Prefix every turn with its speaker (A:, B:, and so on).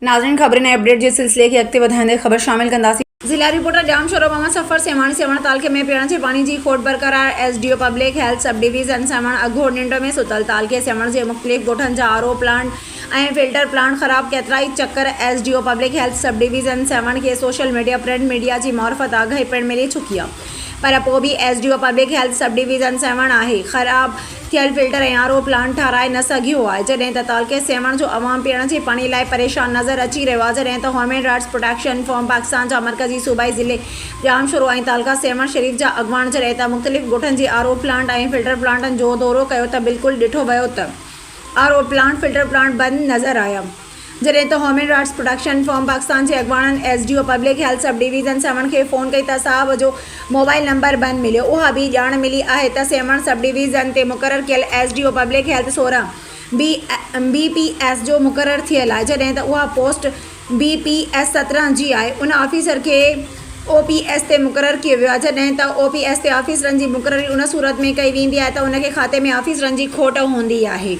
A: नाज़रीन खबरें नए अपडेट जे सिलसिले खे अॻिते वधाईंदे ख़बर शामिल कंदासीं। ज़िला रिपोर्टर जाम शोरो मोहम्मद सफ़र सेवण तालके में पीअण जे पानी जी खोट बरक़रार। SDO public health subdivision Sehwan अघोड़ निंड में सुतल। तालके सेवण जे मुख़्तलिफ़ ॻोठनि जा आरओ प्लांट ऐं फिल्टर प्लांट ख़राब। केतिराई चक्कर SDO public health subdivision Sehwan के सोशल मीडिया प्रिंट मीडिया की मार्फत आगाही पिण मिली चुकी है, पर पोइ भी SDO public health subdivision सेवण आहे ख़राब थियल फिल्टर ऐं आरओ प्लांट ठाराए न सघियो आहे, जॾहिं त तालके सेवण जो अवाम पीअण जे पाणी लाइ परेशान नज़र अची रहियो आहे। जॾहिं त human rights protection forum Pakistan जा मरकज़ी सूबाई ज़िले जामशोरो ऐं तालका सेवण शरीफ़ जा अॻवान जॾहिं त मुख़्तलिफ़ ॻोठनि जे आरओ प्लांट ऐं फिल्टर प्लांटनि जो दौरो कयो त बिल्कुलु ॾिठो वियो त आरओ प्लांट फिल्टर प्लांट बंदि नज़र आया। जॾहिं त human rights protection forum Pakistan जे अॻवाननि SDO public health subdivision Sehwan खे फ़ोन कई त साहब जो मोबाइल नंबर बंदि मिलियो। उहा बि ॼाण मिली आहे त सेवण सब डिवीज़न ते मुक़ररु कयल एसडीओ पब्लिक हेल्थ 16 BPS जो मुक़ररु थियल आहे, जॾहिं त उहा पोस्ट BPS 17 जी आहे। उन ऑफिसर खे OPS ते मुक़ररु कयो वियो आहे। जॾहिं त OPS ते ऑफिसरनि जी मुक़ररी उन सूरत में कई वेंदी आहे त उनखे खाते में ऑफिसरनि जी खोट हूंदी आहे।